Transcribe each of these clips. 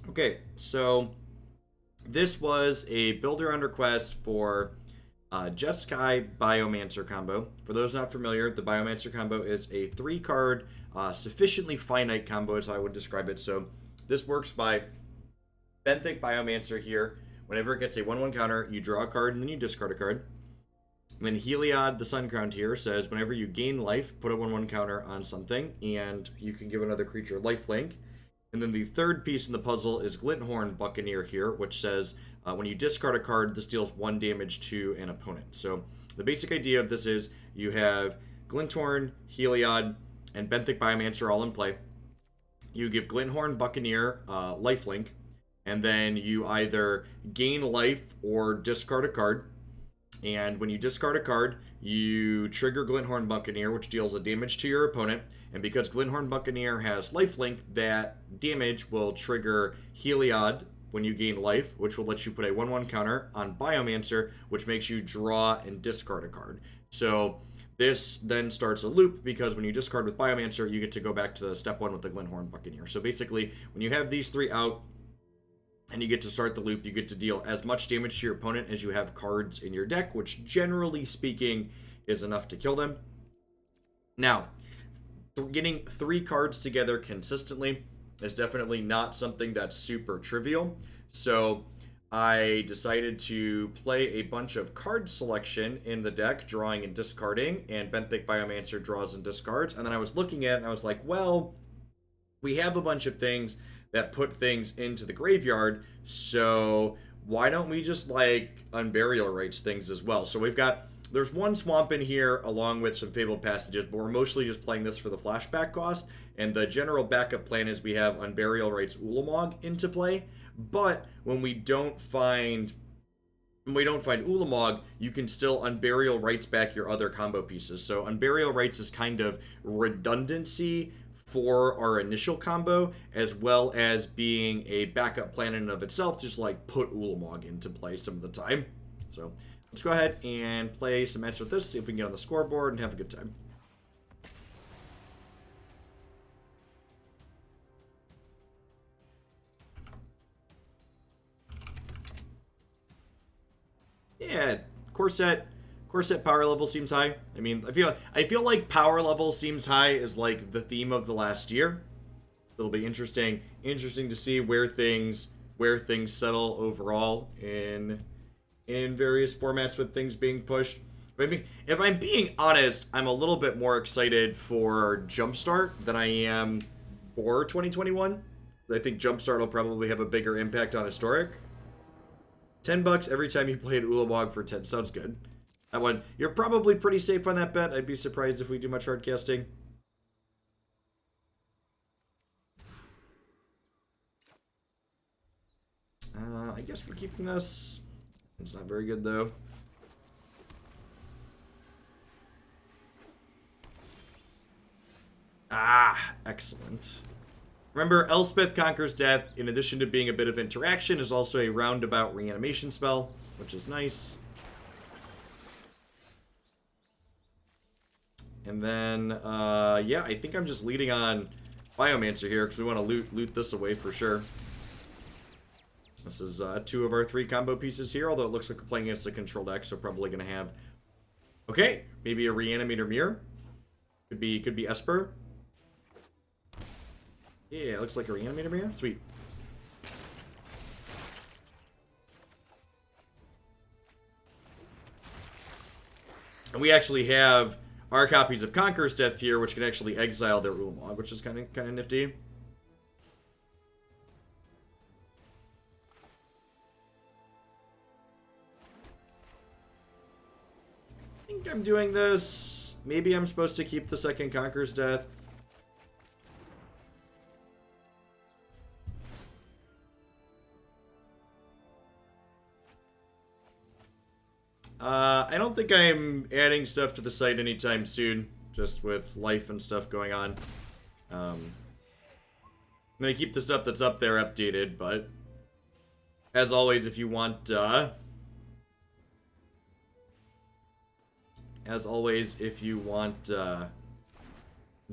Okay, so this was a builder on request for Jeskai Biomancer combo. For those not familiar, the Biomancer combo is a 3-card, sufficiently finite combo, as I would describe it. So this works by Benthic Biomancer here. Whenever it gets a 1/1 counter, you draw a card and then you discard a card. And then Heliod, the Sun Crowned here, says whenever you gain life, put a 1/1 counter on something, and you can give another creature lifelink. And then the third piece in the puzzle is Glint-Horn Buccaneer here, which says when you discard a card, this deals 1 damage to an opponent. So the basic idea of this is you have Glint-Horn, Heliod, and Benthic Biomancer all in play. You give Glint-Horn Buccaneer lifelink, and then you either gain life or discard a card. And when you discard a card, you trigger Glint-Horn Buccaneer, which deals a damage to your opponent. And because Glint-Horn Buccaneer has lifelink, that damage will trigger Heliod when you gain life, which will let you put a 1/1 counter on Biomancer, which makes you draw and discard a card. So this then starts a loop, because when you discard with Biomancer, you get to go back to step 1 with the Glint-Horn Buccaneer. So basically, when you have these 3 out, and you get to start the loop, you get to deal as much damage to your opponent as you have cards in your deck, which generally speaking is enough to kill them. Now, getting 3 cards together consistently is definitely not something that's super trivial. So I decided to play a bunch of card selection in the deck, drawing and discarding, and Benthic Biomancer draws and discards. And then I was looking at it and I was like, well, we have a bunch of things that put things into the graveyard, so why don't we just like Unburial Rites things as well? So there's 1 swamp in here along with some Fabled Passages, but we're mostly just playing this for the flashback cost, and the general backup plan is we have Unburial Rites Ulamog into play, but when we don't find Ulamog, you can still Unburial Rites back your other combo pieces. So Unburial Rites is kind of redundancy for our initial combo, as well as being a backup plan in and of itself, just like put Ulamog into play some of the time. So let's go ahead and play some matches with this, see if we can get on the scoreboard and have a good time. Yeah, Corset power level seems high. I mean, I feel like power level seems high is like the theme of the last year. It'll be interesting to see where things settle overall in various formats with things being pushed. I mean, if I'm being honest, I'm a little bit more excited for Jumpstart than I am for 2021. I think Jumpstart will probably have a bigger impact on Historic. $10 every time you play an Ulamog for 10 sounds good. That one, you're probably pretty safe on that bet. I'd be surprised if we do much hard casting. I guess we're keeping this. It's not very good though. Ah, excellent. Remember, Elspeth Conquers Death, in addition to being a bit of interaction, is also a roundabout reanimation spell, which is nice. And then, yeah, I think I'm just leading on Biomancer here, because we want to loot this away for sure. This is 2 of our 3 combo pieces here, although it looks like we're playing against a control deck, so probably going to have... Okay, maybe a Reanimator Mirror. Could be Esper. Yeah, it looks like a Reanimator Mirror. Sweet. And we actually have our copies of Conqueror's Death here, which can actually exile their Ulamog, which is kind of nifty. I think I'm doing this. Maybe I'm supposed to keep the second Conqueror's Death. I don't think I'm adding stuff to the site anytime soon, just with life and stuff going on. I'm going to keep the stuff that's up there updated, but as always, if you want,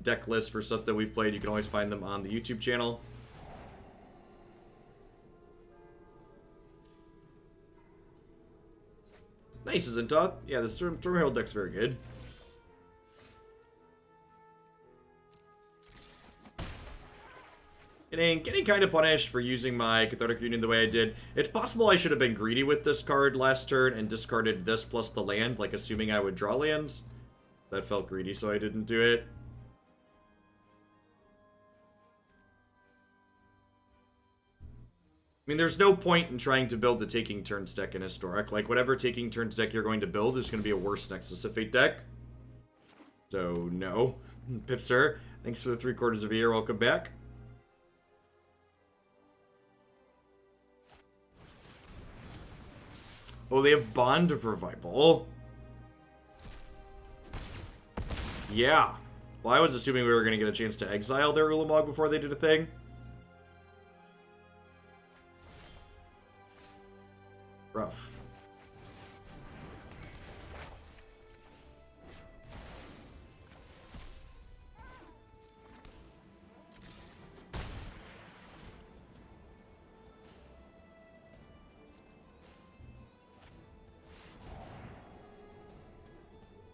deck lists for stuff that we've played, you can always find them on the YouTube channel. Nice, Zintoth. Yeah, the Storm Herald deck's very good. Getting kind of punished for using my Cathartic Reunion the way I did. It's possible I should have been greedy with this card last turn and discarded this plus the land, like assuming I would draw lands. That felt greedy, so I didn't do it. I mean, there's no point in trying to build the Taking Turns deck in Historic. Like, whatever Taking Turns deck you're going to build is going to be a worse Nexus of Fate deck. So, no. Pipster, thanks for the 3/4 of a year. Welcome back. Oh, they have Bond of Revival. Yeah. Well, I was assuming we were going to get a chance to exile their Ulamog before they did a thing. Rough.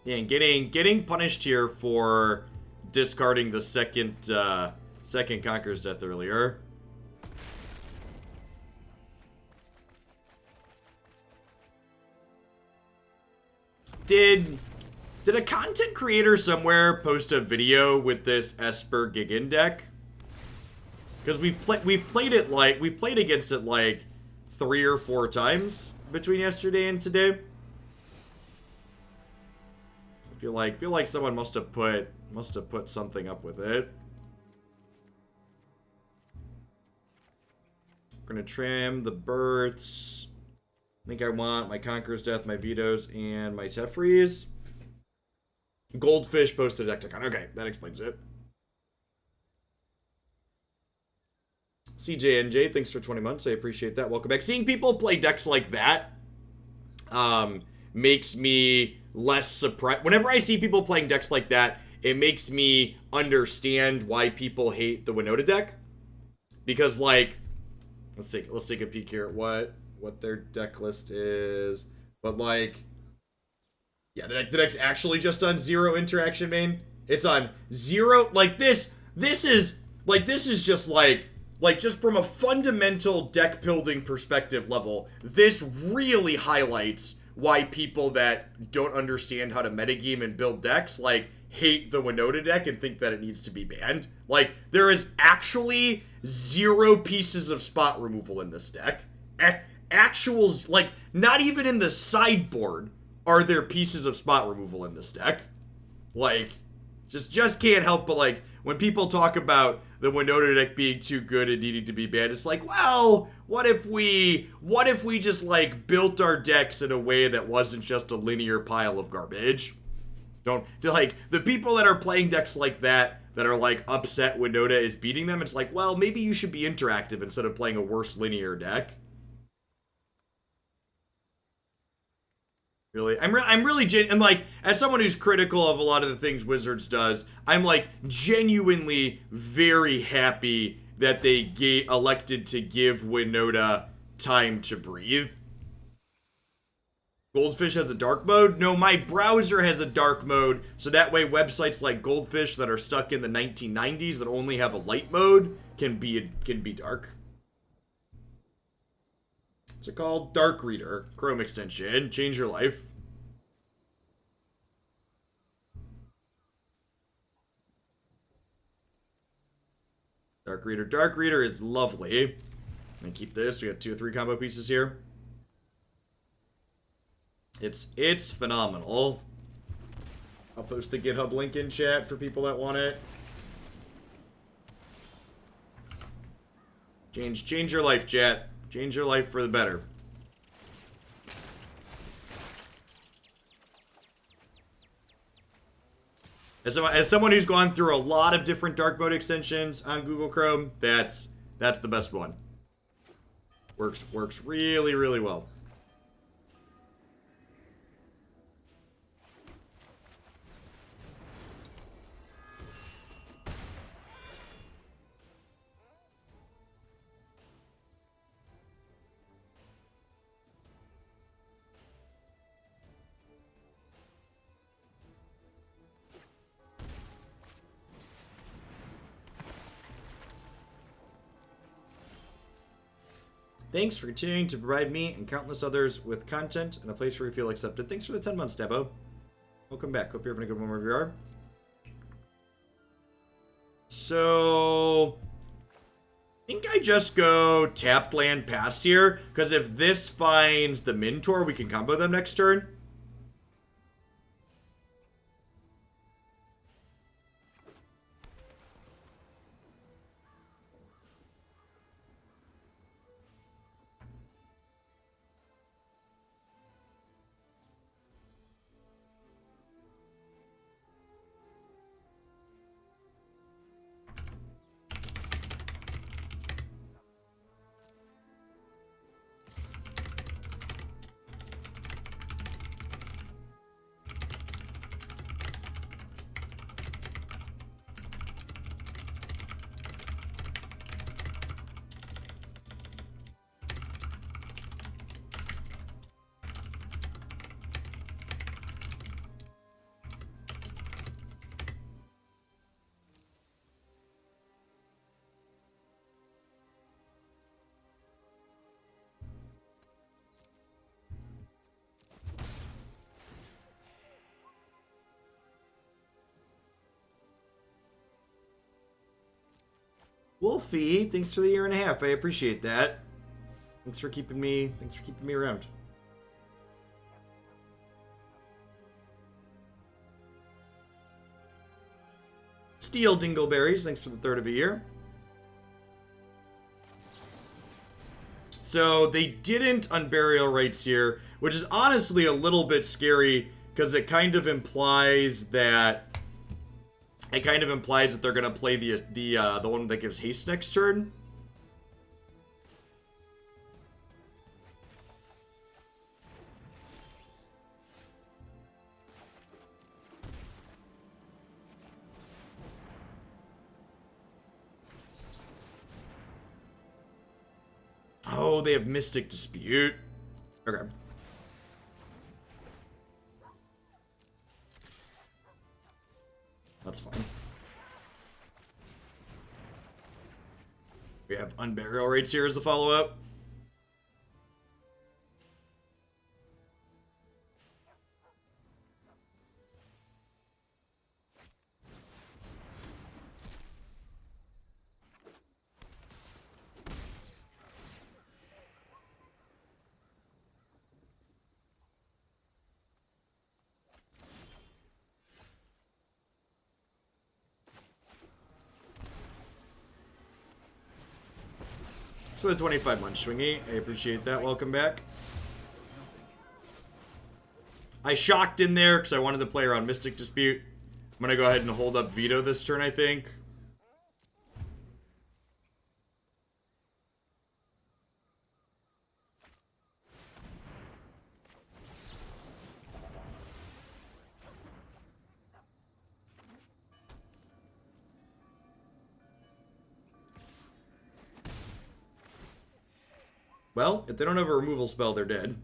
Yeah, and getting punished here for discarding the second Conqueror's Death earlier. Did a content creator somewhere post a video with this Esper Gigan deck? Because we've played against it like 3 or 4 times between yesterday and today. Feel like someone must have put something up with it. We're gonna trim the births. I think I want my Conqueror's Death, my Vetoes, and my Teferis. Goldfish posted a Decticon. Okay, that explains it. CJNJ, thanks for 20 months. I appreciate that. Welcome back. Seeing people play decks like that makes me less surprised. Whenever I see people playing decks like that, it makes me understand why people hate the Winota deck. Because, like, let's take a peek here at what their deck list is. But, like, yeah, the deck's actually just on 0 interaction main. It's on 0. Like, this is just like just from a fundamental deck building perspective level, this really highlights why people that don't understand how to metagame and build decks, like, hate the Winota deck and think that it needs to be banned. Like, there is actually 0 pieces of spot removal in this deck. Actuals, like, not even in the sideboard are there pieces of spot removal in this deck. Like, just can't help but, like, when people talk about the Winota deck being too good and needing to be banned, it's like, well, what if we just, like, built our decks in a way that wasn't just a linear pile of garbage? Like, the people that are playing decks like that are, like, upset Winota is beating them, it's like, well, maybe you should be interactive instead of playing a worse linear deck. Really, I'm really and, like, as someone who's critical of a lot of the things Wizards does, I'm, like, genuinely very happy that they elected to give Winota time to breathe. Goldfish has a dark mode? No, my browser has a dark mode, so that way websites like Goldfish that are stuck in the 1990s that only have a light mode can be dark. What's it called? Dark Reader. Chrome extension. Change your life. Dark Reader. Dark Reader is lovely. And keep this. We got 2 or 3 combo pieces here. It's phenomenal. I'll post the GitHub link in chat for people that want it. Change your life, chat. Change your life for the better. As someone who's gone through a lot of different dark mode extensions on Google Chrome, that's the best one. Works really, really well. Thanks for continuing to provide me and countless others with content and a place where you feel accepted. Thanks for the 10 months, Debo. Welcome back. Hope you're having a good one wherever you are. So, I think I just go tapped land pass here, because if this finds the Minotaur, we can combo them next turn. Wolfie, thanks for the 1.5 years. I appreciate that. Thanks for keeping me around. Steel Dingleberries, thanks for the 3rd of a year. So they didn't Unburial Rites here, which is honestly a little bit scary because it kind of implies that they're gonna play the one that gives haste next turn. Oh, they have Mystic Dispute. Okay. That's fine. We have Unburial Rites here as the follow-up. For the 25 months, Swingy. I appreciate that. Welcome back. I shocked in there because I wanted to play around Mystic Dispute. I'm going to go ahead and hold up Veto this turn, I think. Well, if they don't have a removal spell, they're dead.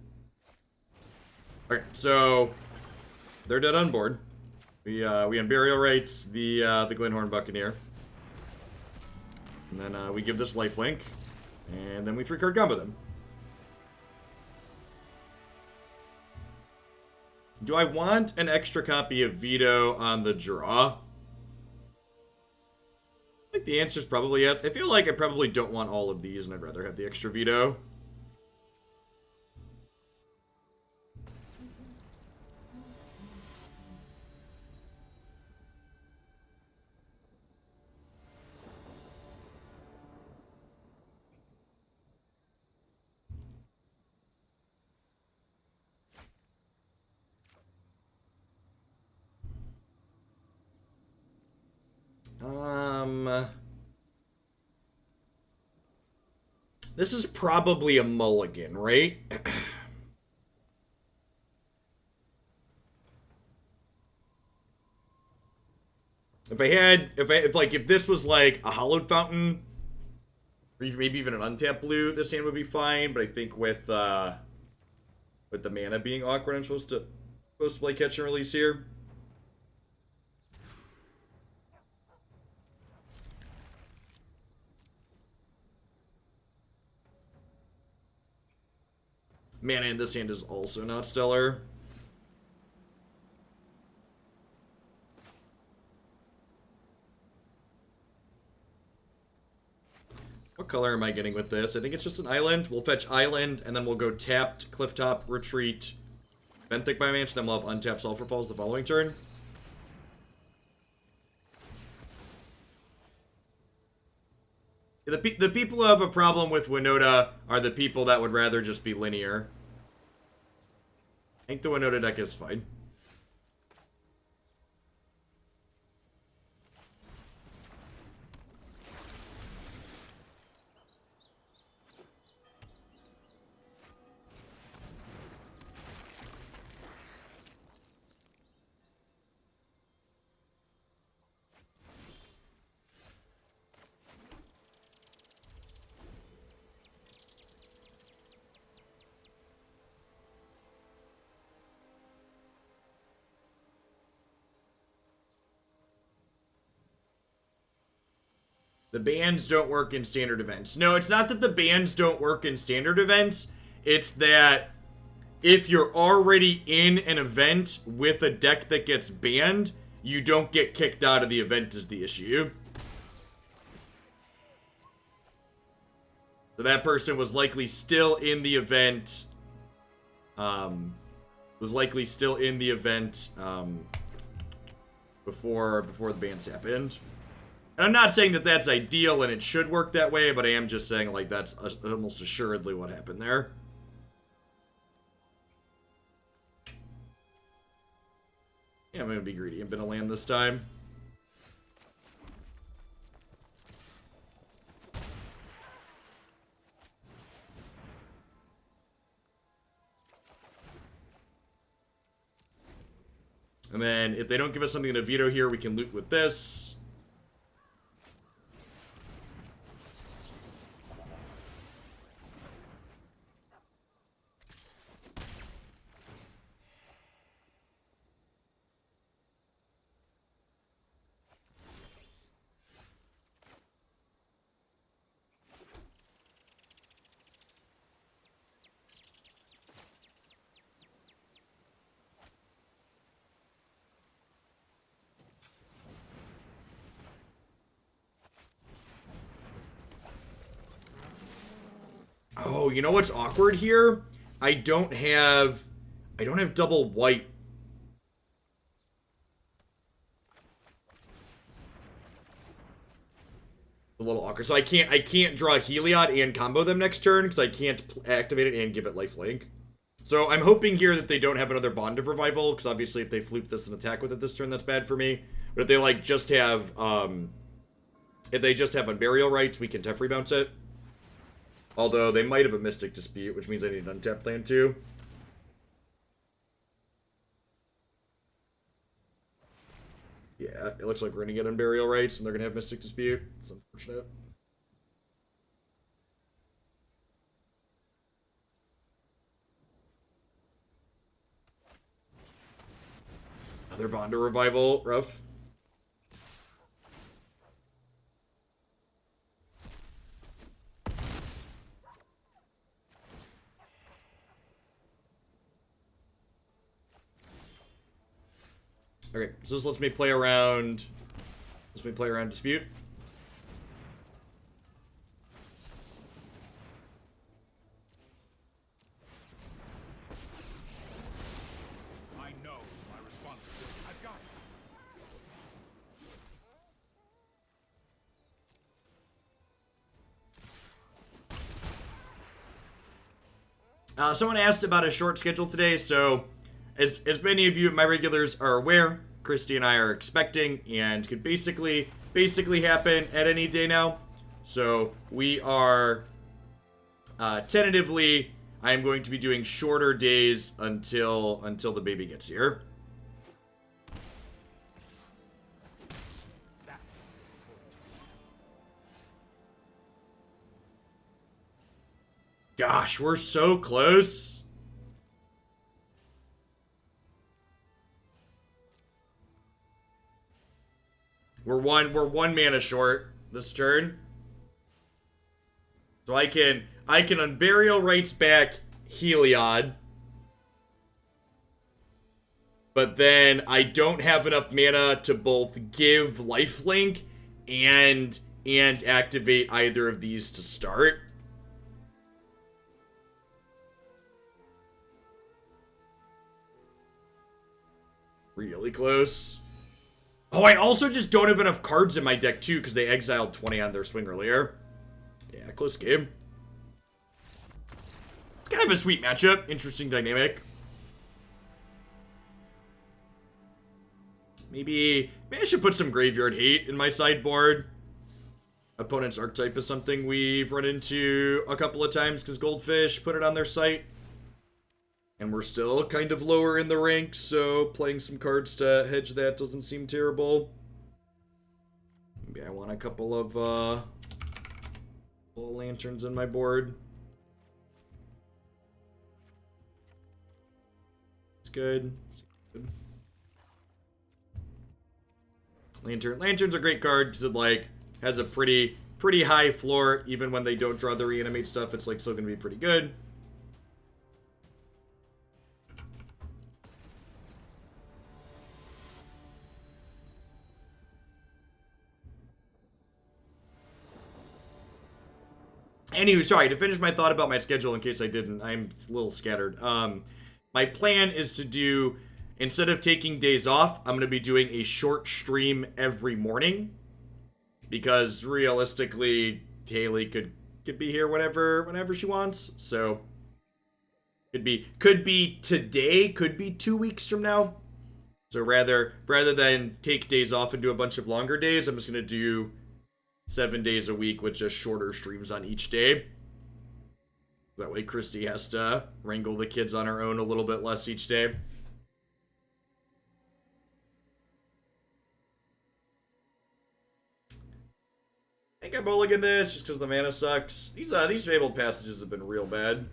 Okay, so they're dead on board. We Unburial Rites the Glint-Horn Buccaneer. And then we give this lifelink. And then we 3-card combo them. Do I want an extra copy of Veto on the draw? I think the answer is probably yes. I feel like I probably don't want all of these, and I'd rather have the extra Veto. This is probably a mulligan, right? If this was like a Hallowed Fountain, or maybe even an untapped blue, this hand would be fine. But I think with the mana being awkward, I'm supposed to play catch and release here. Mana in this hand is also not stellar. What color am I getting with this? I think it's just an island. We'll fetch island, and then we'll go tapped, Clifftop Retreat, Benthic Biomancer, then we'll have untapped Sulfur Falls the following turn. The people who have a problem with Winota are the people that would rather just be linear. I think the Winota deck is fine. The bans don't work in standard events. No, it's not that the bans don't work in standard events. It's that if you're already in an event with a deck that gets banned, you don't get kicked out of the event is the issue. So that person was likely still in the event. Before the bans happened. And I'm not saying that that's ideal and it should work that way, but I am just saying, like, that's almost assuredly what happened there. Yeah, I'm going to be greedy. I'm going to land this time. And then, if they don't give us something to veto here, we can loot with this. Oh, you know what's awkward here? I don't have double white. A little awkward. So I can't draw Heliod and combo them next turn because I can't activate it and give it lifelink. So I'm hoping here that they don't have another Bond of Revival, because obviously if they floop this and attack with it this turn, that's bad for me. But if they like just have Unburial Rites, we can Teferi bounce it. Although they might have a Mystic Dispute, which means I need an untapped land too. Yeah, it looks like we're going to get Unburial Rites, and they're going to have Mystic Dispute. It's unfortunate. Another Bond of Revival. Rough. Okay, so this lets me play around. Dispute. I know my responsibility. I've got it. Someone asked about a short schedule today, so as many of you, my regulars, are aware, Christy and I are expecting, and could basically happen at any day now. So we are tentatively, I am going to be doing shorter days until the baby gets here. Gosh, we're so close. We're one mana short this turn. So I can Unburial Rites back Heliod. But then I don't have enough mana to both give lifelink and activate either of these to start. Really close. Oh, I also just don't have enough cards in my deck too because they exiled 20 on their swing earlier. Yeah, close game. It's kind of a sweet matchup. Interesting dynamic. Maybe I should put some Graveyard Hate in my sideboard. Opponent's archetype is something we've run into a couple of times because Goldfish put it on their site. And we're still kind of lower in the ranks, so playing some cards to hedge that doesn't seem terrible. Maybe I want a couple of little lanterns in my board. It's good. Lanterns are a great card because it like has a pretty high floor. Even when they don't draw the reanimate stuff, it's like still gonna be pretty good. Anyway, sorry, to finish my thought about my schedule in case I didn't, I'm a little scattered. My plan is to do, instead of taking days off, I'm going to be doing a short stream every morning. Because realistically, Haley could be here whenever she wants. So, could be today, could be 2 weeks from now. So rather than take days off and do a bunch of longer days, I'm just going to do 7 days a week with just shorter streams on each day. That way Christy has to wrangle the kids on her own a little bit less each day. I think I mulligan this just because the mana sucks. These Fabled Passages have been real bad.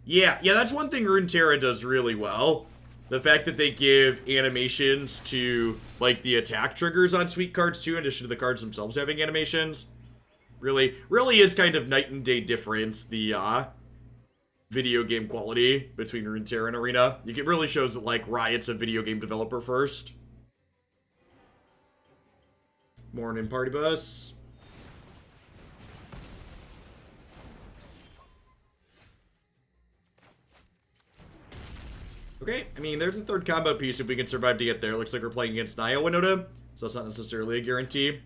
Yeah, that's one thing Runeterra does really well. The fact that they give animations to, like, the attack triggers on sweet cards, too, in addition to the cards themselves having animations. Really is kind of night and day difference, the, video game quality between Runeterra and Arena. It really shows that, like, Riot's a video game developer first. Morning, party bus. Okay, I mean, there's a third combo piece if we can survive to get there. Looks like we're playing against Naya Winota, so that's not necessarily a guarantee.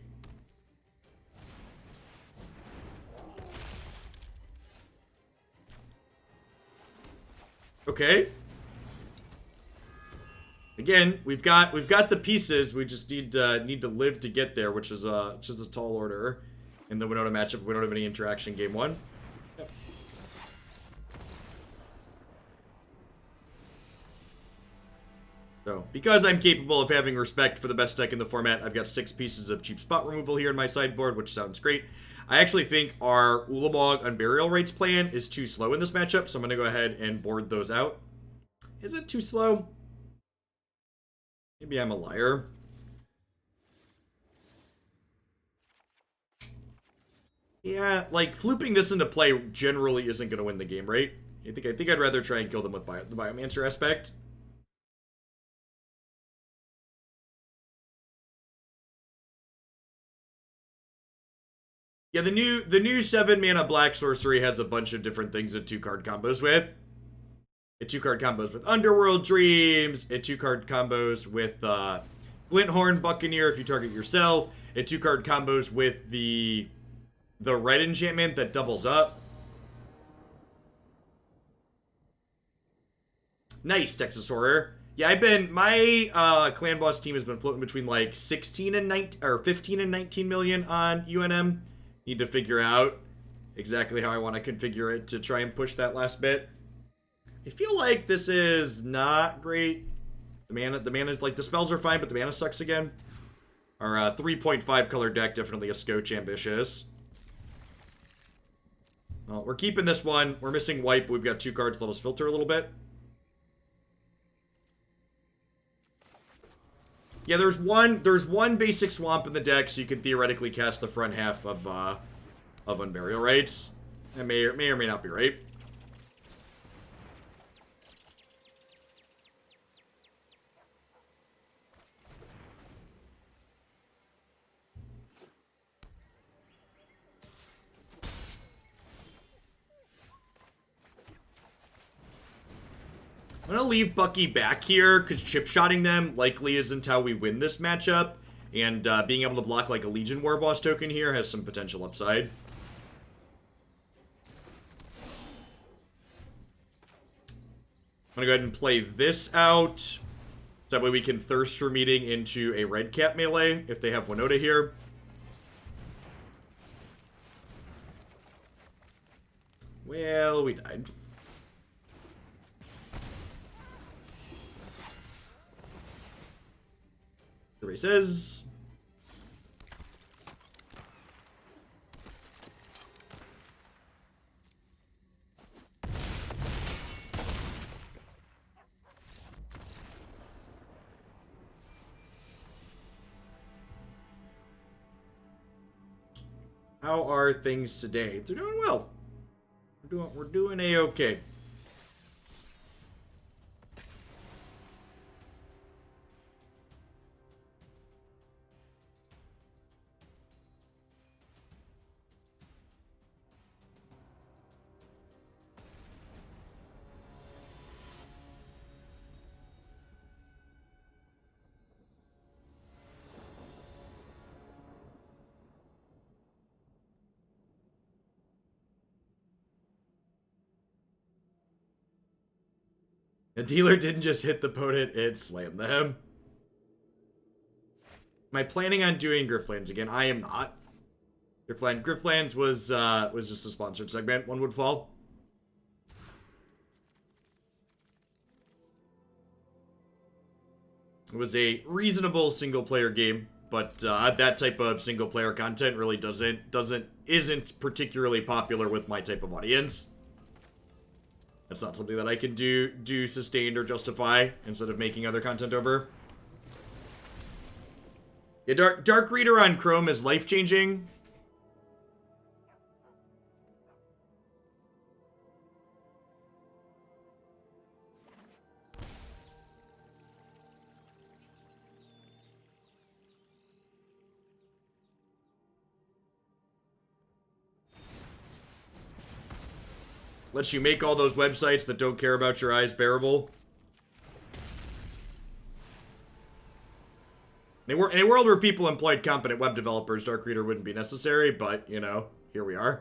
Okay. Again, we've got the pieces. We just need to live to get there, which is a tall order in the Winota matchup. We don't have any interaction game one. Yep. So, because I'm capable of having respect for the best deck in the format, I've got 6 pieces of cheap spot removal here in my sideboard, which sounds great. I actually think our Ulamog Unburial Rites plan is too slow in this matchup, so I'm going to go ahead and board those out. Is it too slow? Maybe I'm a liar. Yeah, like, flooping this into play generally isn't going to win the game, right? I think I'd rather try and kill them with the Biomancer aspect. Yeah, the new 7 mana black sorcery has a bunch of different things it 2-card combos with. It 2-card combos with Underworld Dreams. It 2-card combos with Glint-Horn Buccaneer if you target yourself. It 2-card combos with the red enchantment that doubles up. Nice, Texas Horror. Yeah, my clan boss team has been floating between like 16 and 19 or 15 and 19 million on UNM. Need to figure out exactly how I want to configure it to try and push that last bit. I feel like this is not great. The mana, like, the spells are fine, but the mana sucks again. Our 3.5 color deck, definitely a scotch ambitious. Well, we're keeping this one. We're missing wipe. We've got 2 cards. Let us filter a little bit. Yeah, there's one basic swamp in the deck, so you can theoretically cast the front half of Unburial Rites. That may or may not be right. I'm going to leave Bucky back here, because chip-shotting them likely isn't how we win this matchup. And being able to block like a Legion Warboss token here has some potential upside. I'm going to go ahead and play this out. That way we can Thirst for Meeting into a Redcap Melee if they have Winota here. Well, we died. Erases. How are things today? They're doing well. We're doing A-okay. The dealer didn't just hit the opponent, it slammed them. Am I planning on doing Griftlands again? I am not. Griftlands was just a sponsored segment. One would fall. It was a reasonable single-player game, but that type of single-player content really isn't particularly popular with my type of audience. That's not something that I can do sustained or justify instead of making other content over. Yeah, Dark Reader on Chrome is life-changing. Lets you make all those websites that don't care about your eyes bearable. In a world where people employed competent web developers, Dark Reader wouldn't be necessary, but, you know, here we are.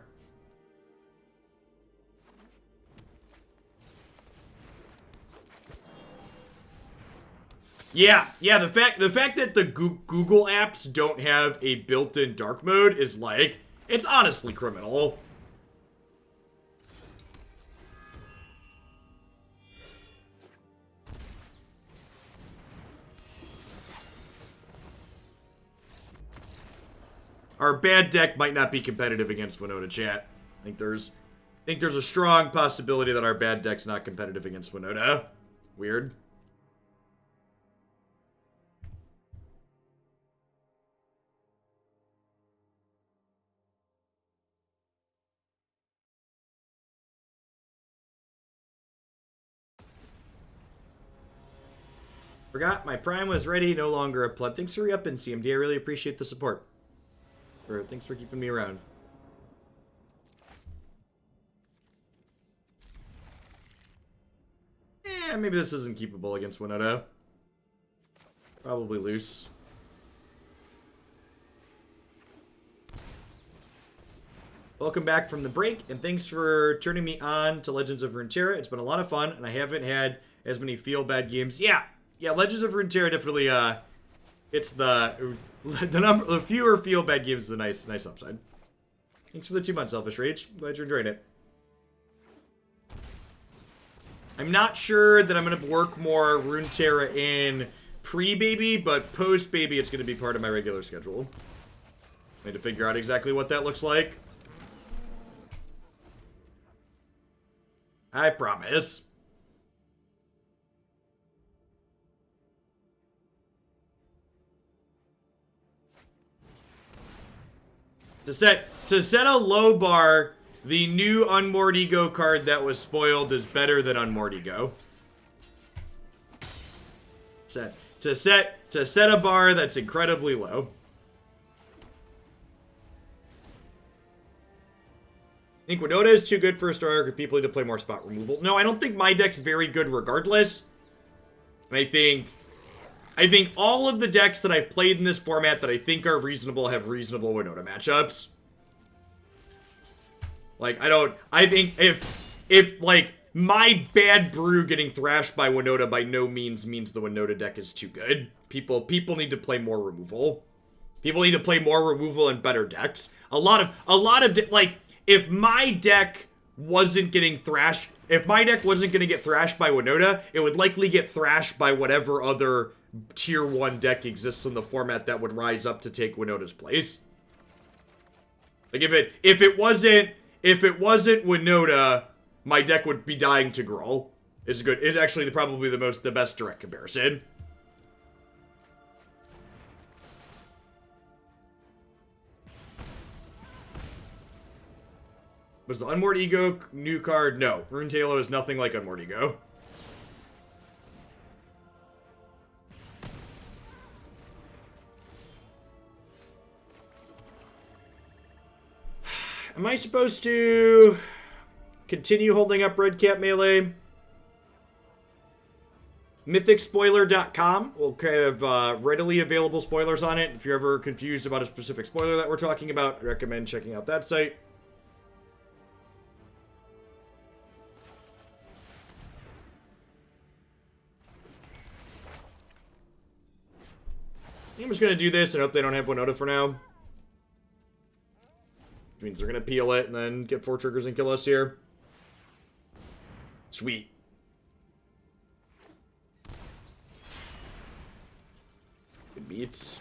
Yeah, the fact that the Google apps don't have a built-in dark mode is like, it's honestly criminal. Our bad deck might not be competitive against Winota, chat. I think there's a strong possibility that our bad deck's not competitive against Winota. Weird. Forgot my Prime was ready, no longer a pleb. Thanks for re-upping, CMD. I really appreciate the support. Thanks for keeping me around. Maybe this isn't keepable against Winota. Probably loose. Welcome back from the break, and thanks for turning me on to Legends of Runeterra. It's been a lot of fun, and I haven't had as many feel-bad games. Yeah, Legends of Runeterra definitely, it's the fewer feel-bad games is a nice upside. Thanks for the 2 months, Selfish Rage. Glad you're enjoying it. I'm not sure that I'm going to work more Runeterra in pre-baby, but post-baby it's going to be part of my regular schedule. I need to figure out exactly what that looks like. I promise. To set a low bar, the new Unmoored Ego card that was spoiled is better than Unmoored Ego. To set a bar that's incredibly low. I think Winota is too good for a starter because people need to play more spot removal. No, I don't think my deck's very good regardless. And I think all of the decks that I've played in this format that I think are reasonable have reasonable Winota matchups. Like, I think if like, my bad brew getting thrashed by Winota by no means the Winota deck is too good. People need to play more removal. People need to play more removal and better decks. A lot of like, if my deck wasn't getting thrashed, if my deck wasn't going to get thrashed by Winota, it would likely get thrashed by whatever other tier 1 deck exists in the format that would rise up to take Winota's place. Like, if it wasn't Winota, my deck would be dying to grow. It's actually probably the best direct comparison. Was the Unmoored Ego new card? No. Rune Taillow is nothing like Unmoored Ego. Am I supposed to continue holding up Redcap Melee? MythicSpoiler.com will have readily available spoilers on it. If you're ever confused about a specific spoiler that we're talking about, I recommend checking out that site. I'm just going to do this and hope they don't have Winota for now. Which means they're going to peel it and then get 4 triggers and kill us here. Sweet. Good beats.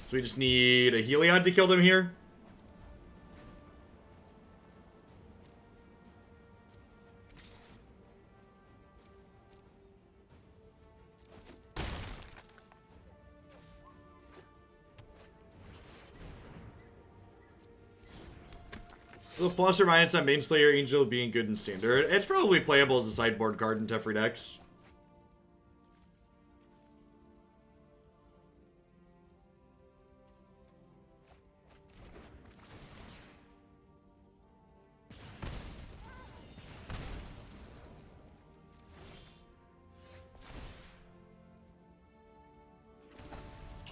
So we just need a Heliod to kill them here. The plus or minus on Baneslayer Angel being good in standard. It's probably playable as a sideboard card in Teferi decks.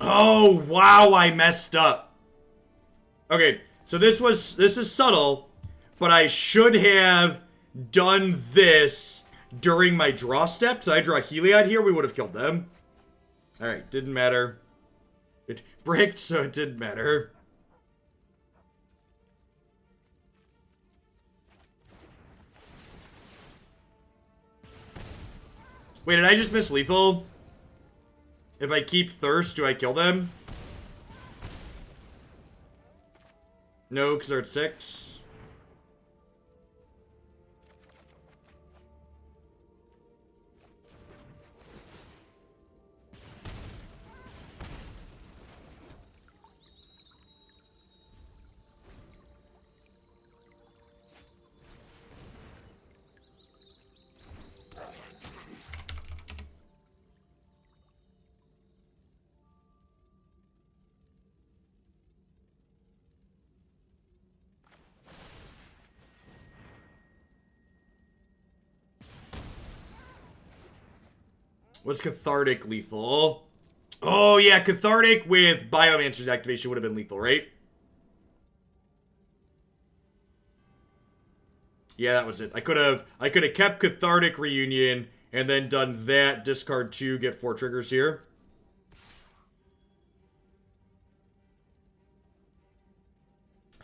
Oh, wow, I messed up. Okay. So this is subtle, but I should have done this during my draw step. So I draw Heliod here, we would have killed them. Alright, didn't matter. It bricked, so it didn't matter. Wait, did I just miss lethal? If I keep Thirst, do I kill them? No, because they're at 6. What's Cathartic lethal? Oh, yeah, Cathartic with Biomancer's activation would have been lethal, right? Yeah, that was it. I could have kept Cathartic Reunion and then done that, discard 2, get 4 triggers here.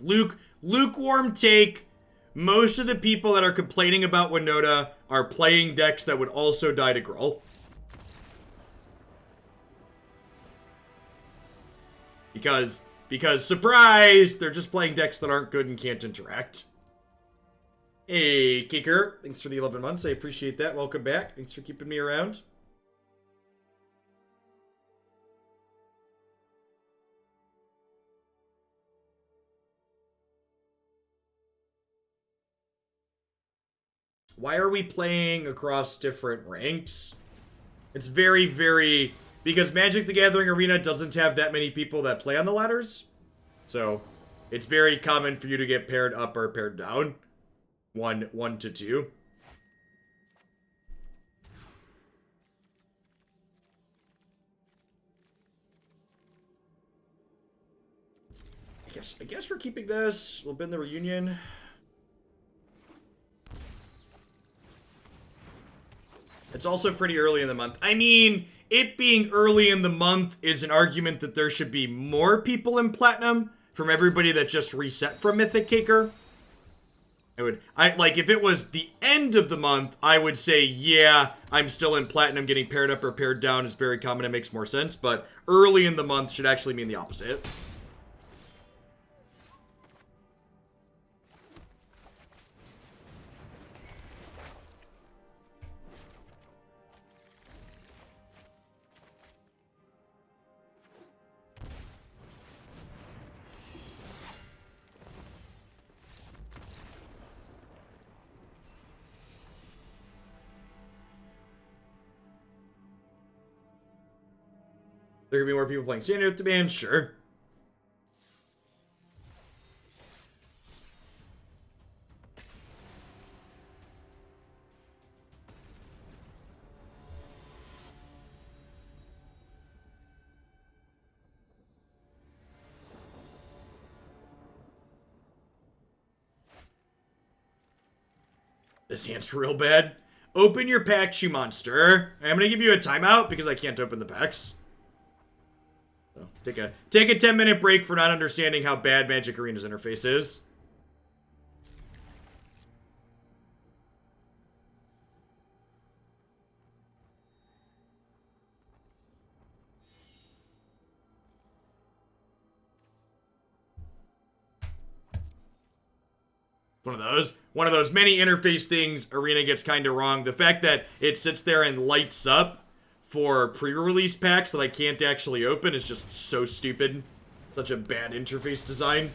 Lukewarm take. Most of the people that are complaining about Winota are playing decks that would also die to Gruul. Because surprise, they're just playing decks that aren't good and can't interact. Hey, Kicker. Thanks for the 11 months. I appreciate that. Welcome back. Thanks for keeping me around. Why are we playing across different ranks? It's very, very... Because Magic the Gathering Arena doesn't have that many people that play on the ladders. So, it's very common for you to get paired up or paired down. 1 to 2. I guess we're keeping this. We'll bend the reunion. It's also pretty early in the month. I mean, it being early in the month is an argument that there should be more people in Platinum from everybody that just reset from Mythic Caker. Like, if it was the end of the month, I would say, yeah, I'm still in Platinum. Getting paired up or paired down is very common. It makes more sense. But early in the month should actually mean the opposite. There could be more people playing Standard Demand, sure. This hand's real bad. Open your packs, you monster. I'm gonna give you a timeout because I can't open the packs. So take a 10-minute break for not understanding how bad Magic Arena's interface is. One of those many interface things Arena gets kind of wrong. The fact that it sits there and lights up for pre-release packs that I can't actually open is just so stupid. Such a bad interface design.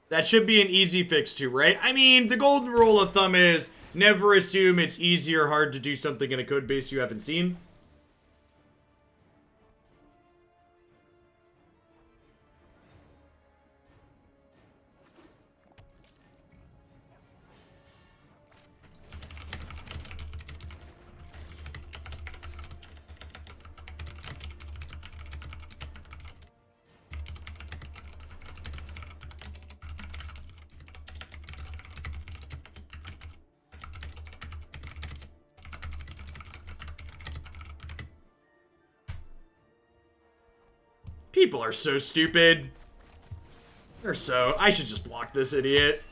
That should be an easy fix too, right? I mean, the golden rule of thumb is never assume it's easy or hard to do something in a code base you haven't seen. People are so stupid. They're so... I should just block this idiot.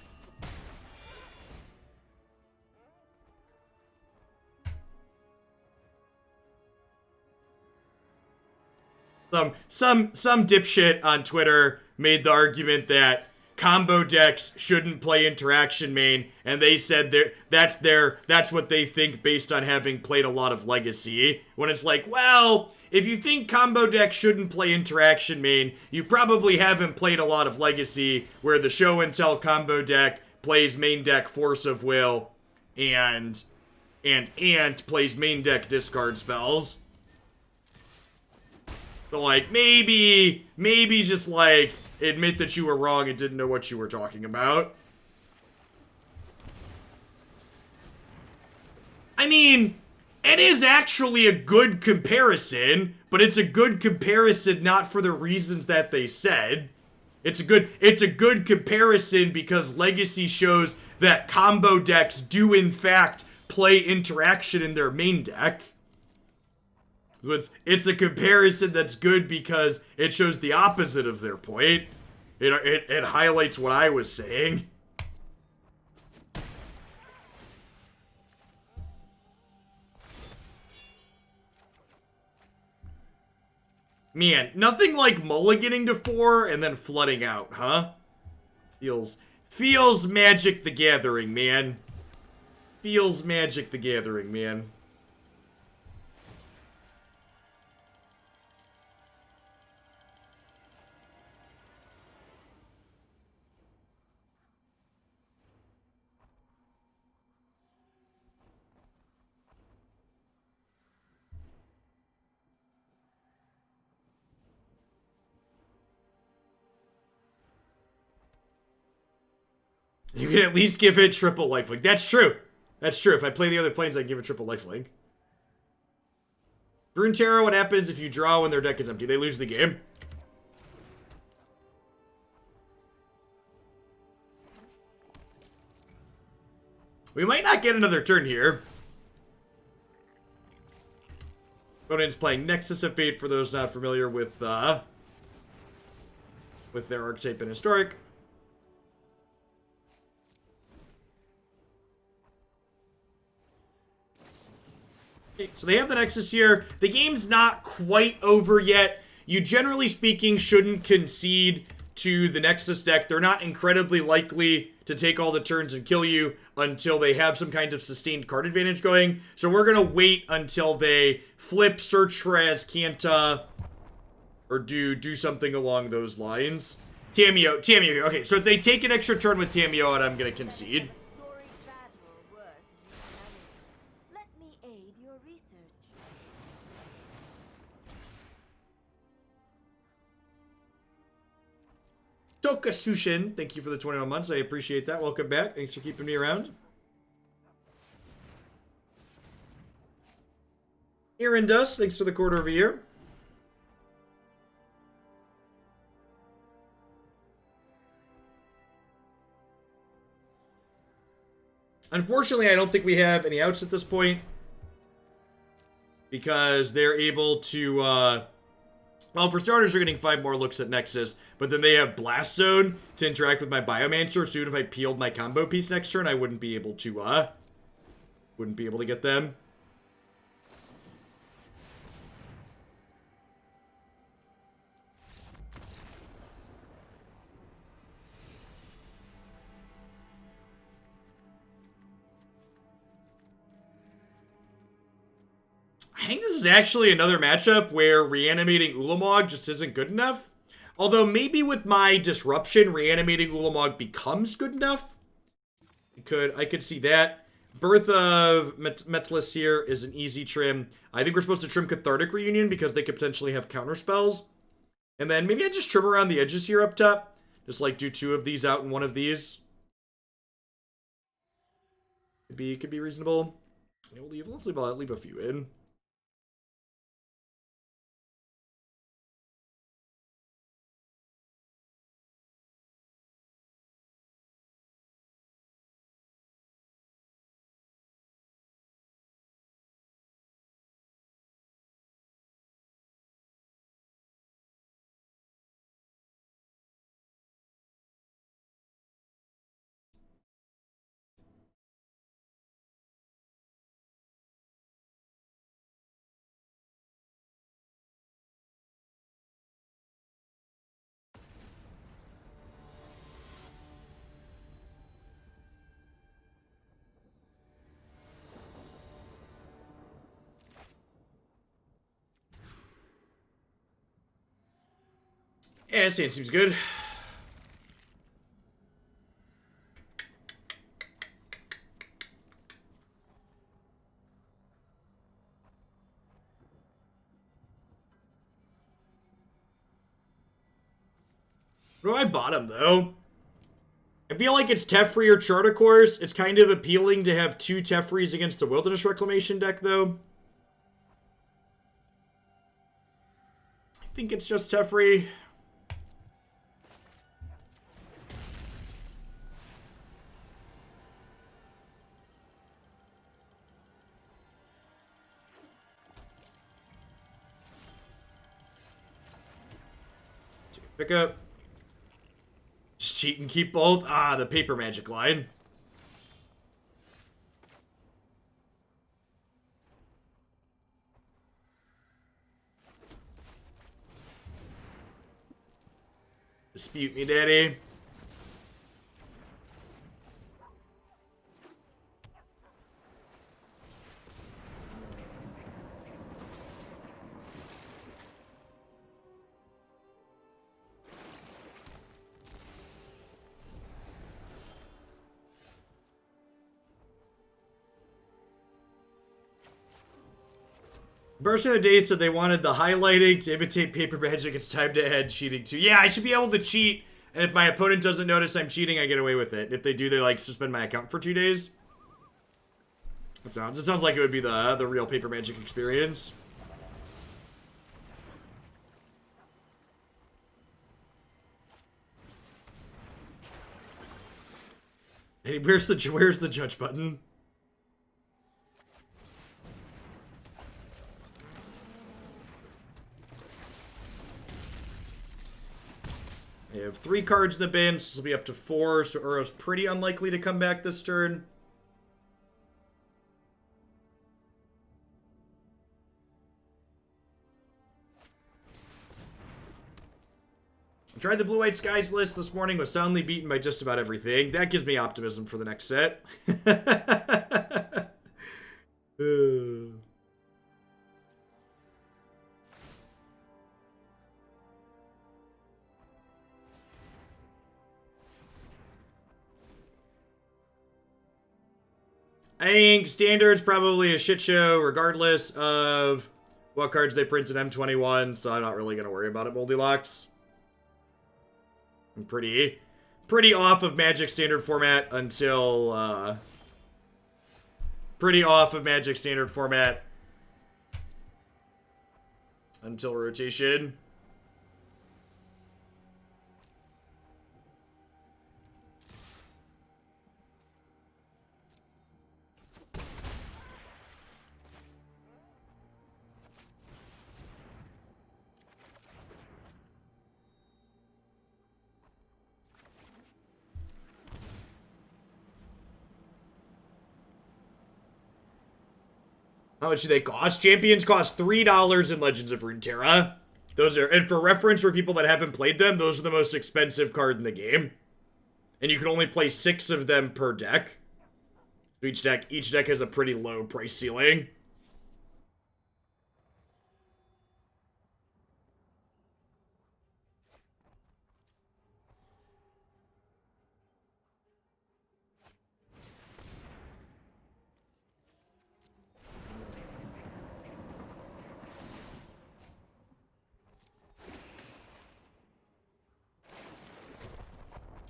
Some dipshit on Twitter made the argument that combo decks shouldn't play interaction main, and they said that's what they think based on having played a lot of Legacy. When it's like, well, if you think combo decks shouldn't play interaction main, you probably haven't played a lot of Legacy, where the show and tell combo deck plays main deck Force of Will, and Ant plays main deck discard spells. So, like, maybe just, like, admit that you were wrong and didn't know what you were talking about. I mean, it is actually a good comparison, but it's a good comparison not for the reasons that they said. It's a good comparison because Legacy shows that combo decks do in fact play interaction in their main deck. So it's a comparison that's good because it shows the opposite of their point. It highlights what I was saying. Man, nothing like mulliganing to 4 and then flooding out, huh? Feels Magic the Gathering, man. Feels Magic the Gathering, man. You can at least give it triple lifelink. That's true. That's true. If I play the other planes, I can give it triple lifelink. Green Terror, what happens if you draw when their deck is empty? They lose the game. We might not get another turn here. Opponent's playing Nexus of Fate for those not familiar with their archetype and historic. So they have the Nexus here. The game's not quite over yet. You, generally speaking, shouldn't concede to the Nexus deck. They're not incredibly likely to take all the turns and kill you until they have some kind of sustained card advantage going. So we're going to wait until they flip, search for Azcanta, or do something along those lines. Tamiyo here. Okay, so if they take an extra turn with Tamiyo out, I'm going to concede. Tokasushin, thank you for the 21 months. I appreciate that. Welcome back. Thanks for keeping me around. Aaron Dust, thanks for the quarter of a year. Unfortunately, I don't think we have any outs at this point because they're able to, well, for starters, you're getting 5 more looks at Nexus, but then they have Blast Zone to interact with my Biomancer, so even if I peeled my combo piece next turn, I wouldn't be able to get them. I think this is actually another matchup where reanimating Ulamog just isn't good enough. Although maybe with my disruption, reanimating Ulamog becomes good enough. I could see that. Birth of Meletis here is an easy trim. I think we're supposed to trim Cathartic Reunion because they could potentially have counter spells. And then maybe I just trim around the edges here up top. Just like do 2 of these out and 1 of these. Could be reasonable. Let's leave a few in. Yeah, this hand seems good. What do I bottom, though? I feel like it's Teferi or Charter Course. It's kind of appealing to have 2 Teferis against the Wilderness Reclamation deck, though. I think it's just Teferi. Pick up. Just cheat and keep both. Ah, the paper magic line. Dispute me, daddy. Burst of the Day said they wanted the highlighting to imitate paper magic. It's time to add cheating too. Yeah, I should be able to cheat, and if my opponent doesn't notice I'm cheating, I get away with it. If they do, they like suspend my account for 2 days. It sounds like it would be the real paper magic experience. Hey, where's the judge button? I have 3 cards in the bin, so this will be up to 4, so Uro's pretty unlikely to come back this turn. I tried the Blue-White Skies list this morning, was soundly beaten by just about everything. That gives me optimism for the next set. I think Standard's probably a shit show, regardless of what cards they print in M21, so I'm not really going to worry about it, Goldilocks. I'm pretty off of Magic Standard format until, until rotation. How much do they cost? Champions cost $3 in Legends of Runeterra. Those are, and for reference for people that haven't played them, those are the most expensive card in the game. And you can only play 6 of them per deck. So each deck has a pretty low price ceiling.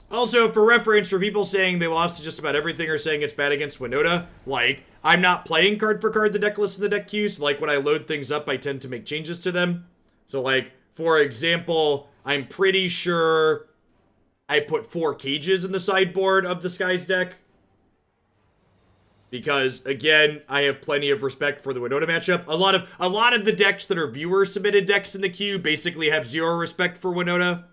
Also, for reference, for people saying they lost to just about everything or saying it's bad against Winota, like, I'm not playing card for card the deck list and the deck queues. So, like, when I load things up, I tend to make changes to them. So, like, for example, I'm pretty sure I put 4 cages in the sideboard of the Skies deck. Because, again, I have plenty of respect for the Winota matchup. A lot of the decks that are viewer-submitted decks in the queue basically have 0 respect for Winota.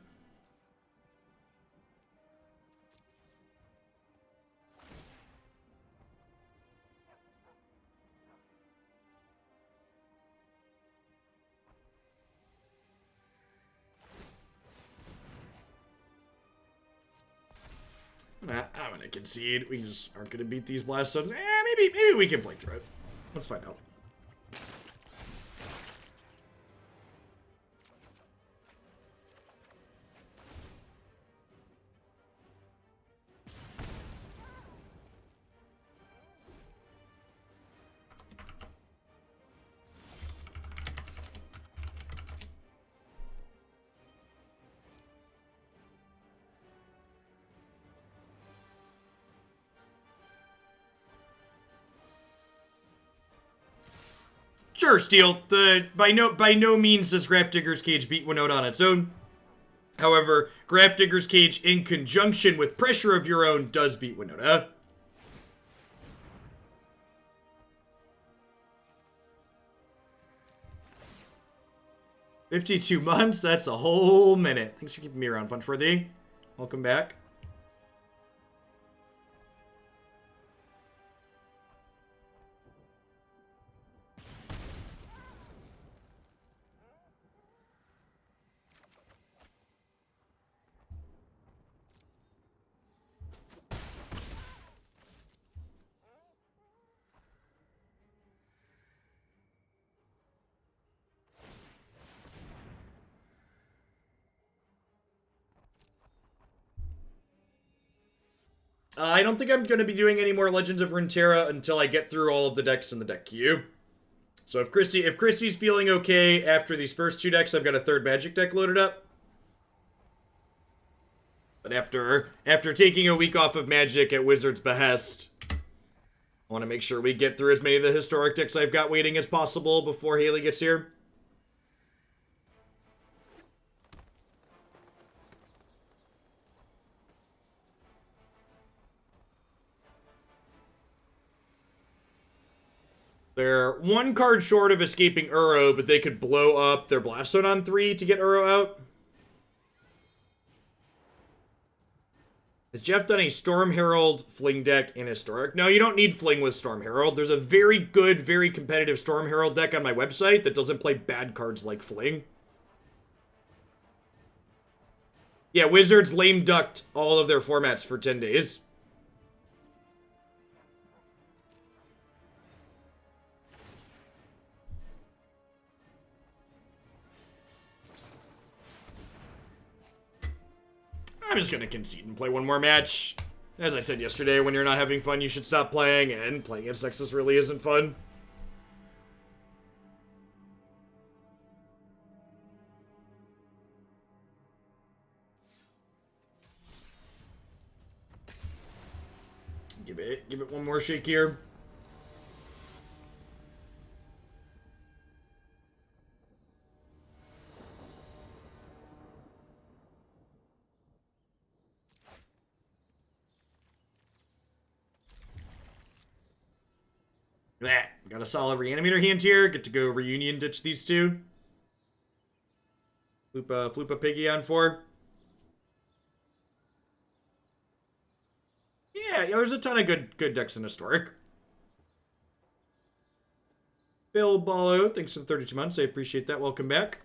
I'm gonna concede. We just aren't gonna beat these blast zones. Maybe we can play through it. Let's find out. Sure, Steel. By no means does Grafdigger's Cage beat Winota on its own. However, Grafdigger's Cage in conjunction with Pressure of Your Own does beat Winota. $52 months? That's a whole minute. Thanks for keeping me around, Punchworthy. Welcome back. I don't think I'm going to be doing any more Legends of Runeterra until I get through all of the decks in the deck queue. So if Christy's feeling okay after these first 2 decks, I've got a 3rd Magic deck loaded up. But after taking a week off of Magic at Wizard's behest, I want to make sure we get through as many of the historic decks I've got waiting as possible before Haley gets here. They're 1 card short of escaping Uro, but they could blow up their Blast Zone on 3 to get Uro out. Has Jeff done a Storm Herald Fling deck in Historic? No, you don't need Fling with Storm Herald. There's a very good, very competitive Storm Herald deck on my website that doesn't play bad cards like Fling. Yeah, Wizards lame ducked all of their formats for 10 days. I'm just going to concede and play 1 more match. As I said yesterday, when you're not having fun, you should stop playing, and playing against Nexus really isn't fun. Give it 1 more shake here. Got a solid Reanimator hand here. Get to go Reunion ditch these 2. Floop a Piggy on 4. Yeah, there's a ton of good decks in Historic. Bill Ballo, thanks for the 32 months. I appreciate that. Welcome back.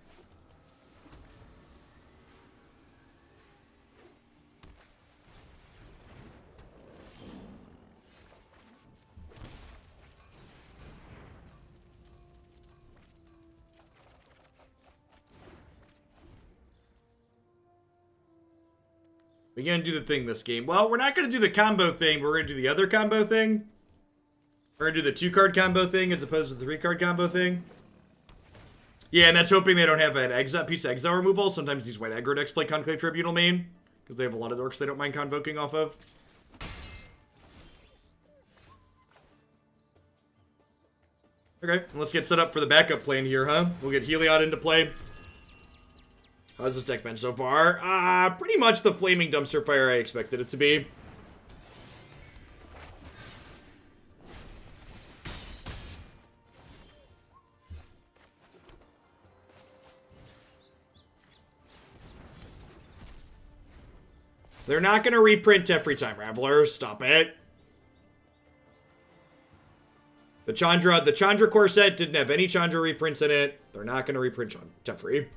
We're going to do the thing this game. Well, we're not going to do the combo thing, but we're going to do the other combo thing. We're going to do the 2-card combo thing as opposed to the 3-card combo thing. Yeah, and that's hoping they don't have an piece of exile removal. Sometimes these white aggro decks play Conclave Tribunal main, because they have a lot of dorks they don't mind convoking off of. Okay, let's get set up for the backup plan here, huh? We'll get Heliod into play. How's this deck been so far? Pretty much the flaming dumpster fire I expected it to be. They're not going to reprint Teferi time, Raveler. Stop it. The Chandra core set didn't have any Chandra reprints in it. They're not going to reprint Teferi.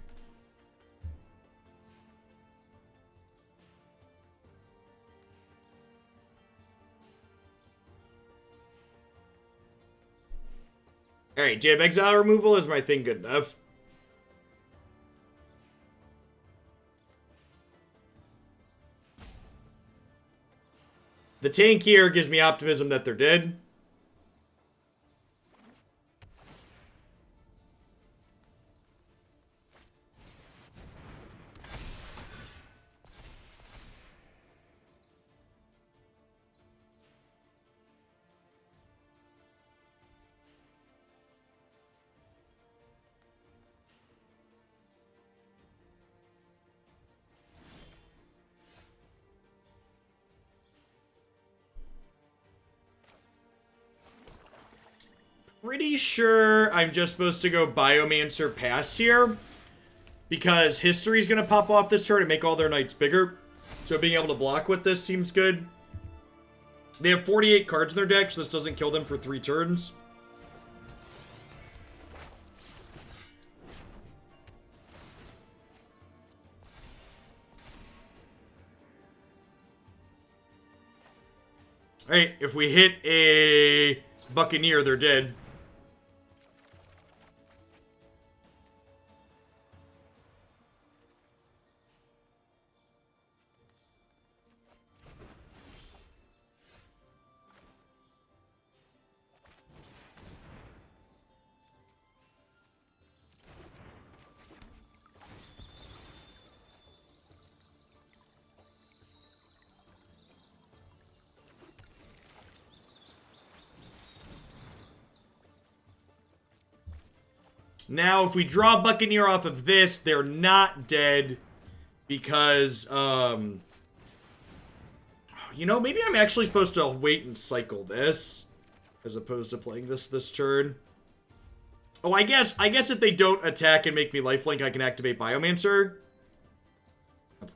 Alright, do you have exile removal? Is my thing good enough? The tank here gives me optimism that they're dead. pretty sure I'm just supposed to go Biomancer past here, because history's gonna pop off this turn and make all their knights bigger. So being able to block with this seems good. They have 48 cards in their deck, so this doesn't kill them for 3 turns. Alright, if we hit a Buccaneer, they're dead. Now, if we draw Buccaneer off of this, they're not dead because, you know, maybe I'm actually supposed to wait and cycle this as opposed to playing this turn. Oh, I guess if they don't attack and make me lifelink, I can activate Biomancer.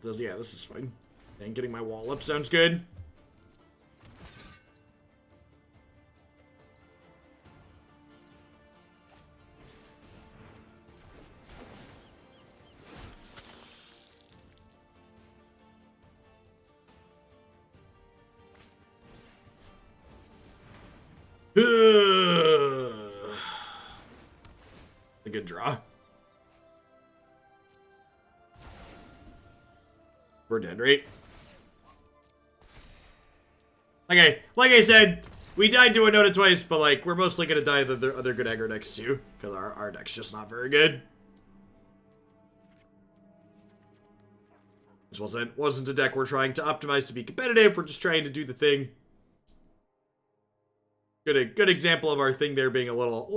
Yeah, this is fine. And getting my wall up sounds good. A good draw. We're dead, right? Okay, like I said, we died to Anota twice, but like we're mostly gonna die to the other good aggro decks too, because our deck's just not very good. This wasn't a deck we're trying to optimize to be competitive. We're just trying to do the thing. Good example of our thing there being a little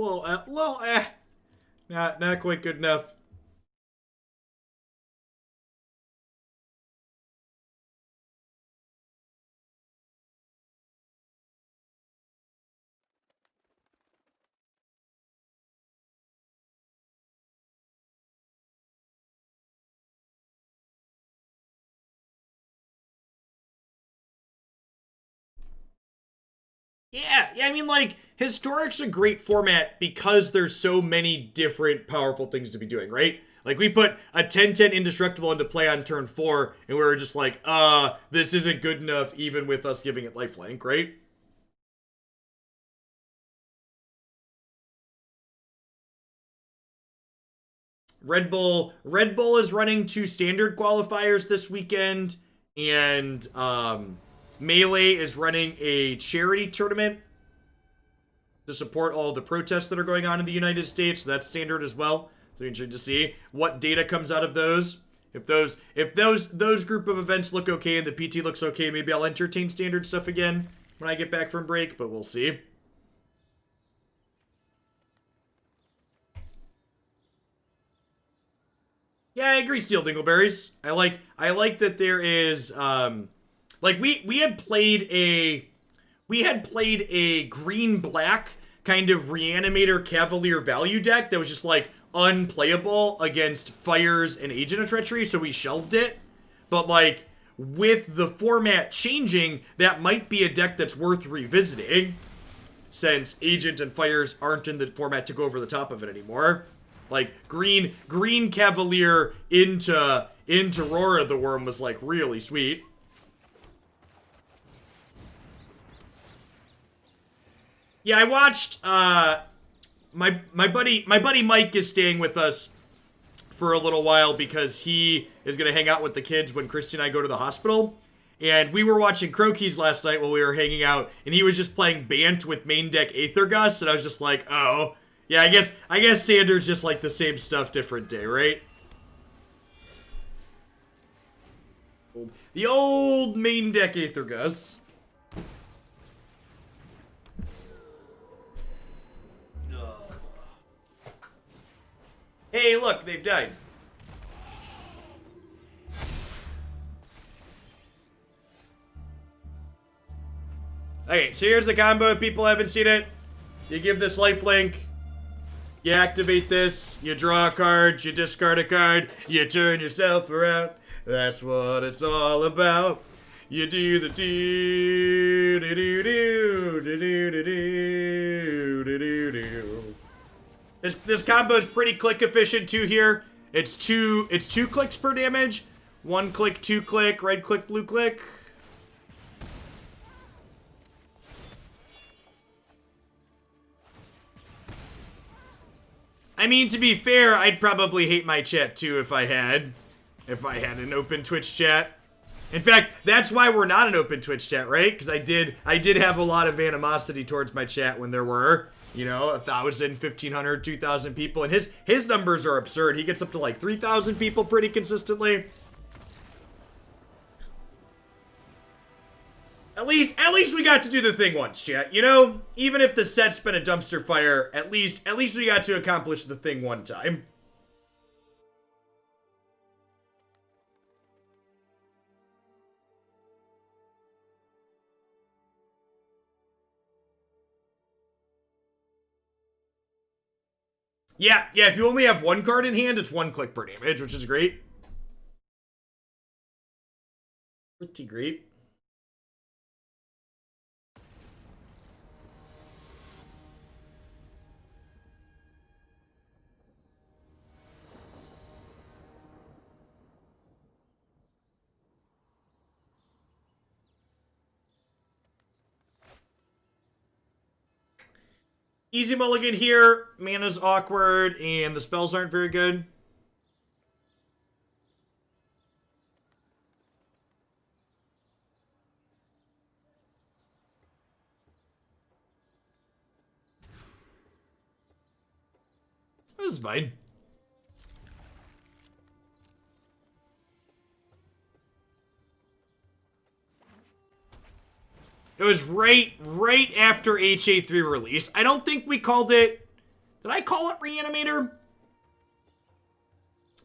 not quite good enough. Yeah, I mean, like, Historic's a great format because there's so many different powerful things to be doing, right? Like, we put a 10/10 Indestructible into play on turn 4, and we were just like, this isn't good enough even with us giving it lifelink, right? Red Bull is running 2 standard qualifiers this weekend, and, Melee is running a charity tournament to support all the protests that are going on in the United States. So that's standard as well. So interesting to see what data comes out of those. If those group of events look okay and the PT looks okay, maybe I'll entertain standard stuff again when I get back from break, but we'll see. Yeah, I agree, Steel Dingleberries. I like that there is like we had played a green-black kind of Reanimator Cavalier value deck that was just like unplayable against Fires and Agent of Treachery, so we shelved it. But like with the format changing, that might be a deck that's worth revisiting, since Agent and Fires aren't in the format to go over the top of it anymore. Like green Cavalier into Aurora the Worm was like really sweet. Yeah, I watched, my buddy Mike is staying with us for a little while because he is going to hang out with the kids when Christy and I go to the hospital. And we were watching Croquis last night while we were hanging out, and he was just playing Bant with main deck Aether Gust, and I was just like, oh. Yeah, I guess standard's just like the same stuff, different day, right? The old main deck Aether Gust. Hey, look, they've died. Okay, so here's the combo if people haven't seen it. You give this lifelink. You activate this. You draw a card. You discard a card. You turn yourself around. That's what it's all about. You do the do do do do do do do do do. This combo is pretty click efficient too here. It's two clicks per damage. 1 click, 2 click, red click, blue click. I mean, to be fair, I'd probably hate my chat too if I had an open Twitch chat. In fact, that's why we're not an open Twitch chat, right? Because I did have a lot of animosity towards my chat when there were, you know, 1,000, 1,500, 2,000 people, and his numbers are absurd. He gets up to like 3,000 people pretty consistently. At least we got to do the thing once, chat. You know, even if the set's been a dumpster fire, at least we got to accomplish the thing one time. Yeah, if you only have 1 card in hand, it's 1 click per damage, which is great. Pretty great. Easy mulligan here. Mana's awkward, and the spells aren't very good. This is fine. It was right after HA3 release. I don't think we called it... Did I call it Reanimator?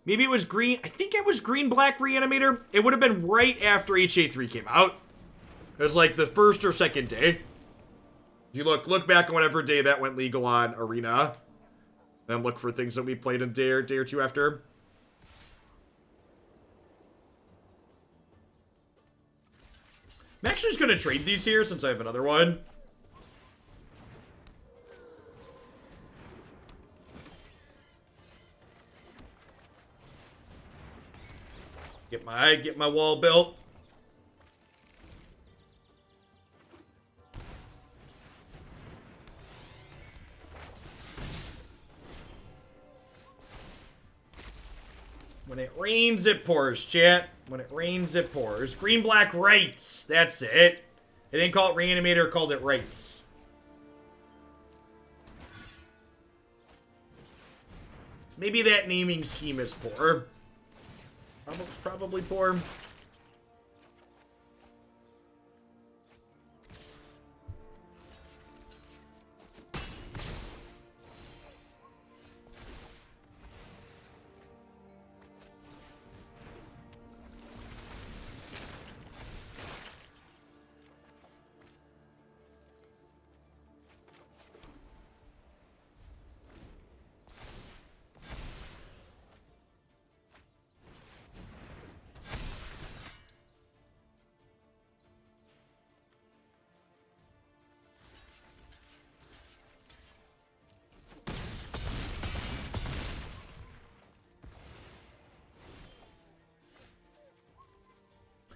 Maybe it was green... I think it was green-black Reanimator. It would have been right after HA3 came out. It was like the first or second day. If you look back on whatever day that went legal on Arena. Then look for things that we played a day or two after. I'm actually just going to trade these here since I have another one. Get my wall built. When it rains, it pours, chat. When it rains, it pours. Green-black rights. That's it. They didn't call it Reanimator, called it rights. Maybe that naming scheme is poor. Probably poor.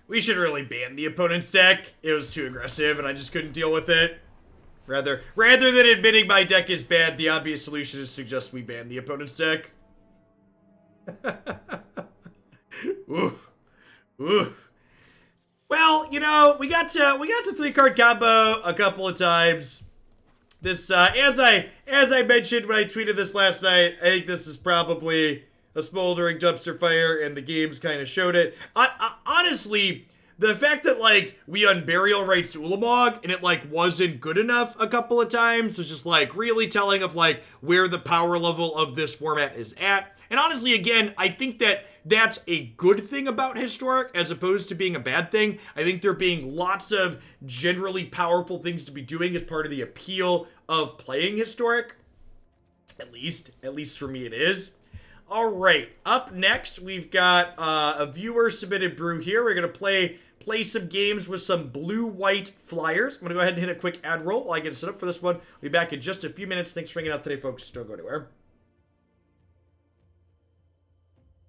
We should really ban the opponent's deck. It was too aggressive and I just couldn't deal with it. Rather than admitting my deck is bad, the obvious solution is to suggest we ban the opponent's deck. Ooh. Well, you know, we got to 3-card combo a couple of times. This as I mentioned when I tweeted this last night, I think this is probably a smoldering dumpster fire, and the games kind of showed it. Honestly, the fact that, like, we Unburial Rites to Ulamog and it, like, wasn't good enough a couple of times was just, like, really telling of, like, where the power level of this format is at. And honestly, again, I think that that's a good thing about Historic as opposed to being a bad thing. I think there being lots of generally powerful things to be doing as part of the appeal of playing Historic. At least for me it is. All right, up next, we've got a viewer-submitted brew here. We're going to play some games with some blue-white flyers. I'm going to go ahead and hit a quick ad roll while I get set up for this one. We'll be back in just a few minutes. Thanks for hanging out today, folks. Don't go anywhere.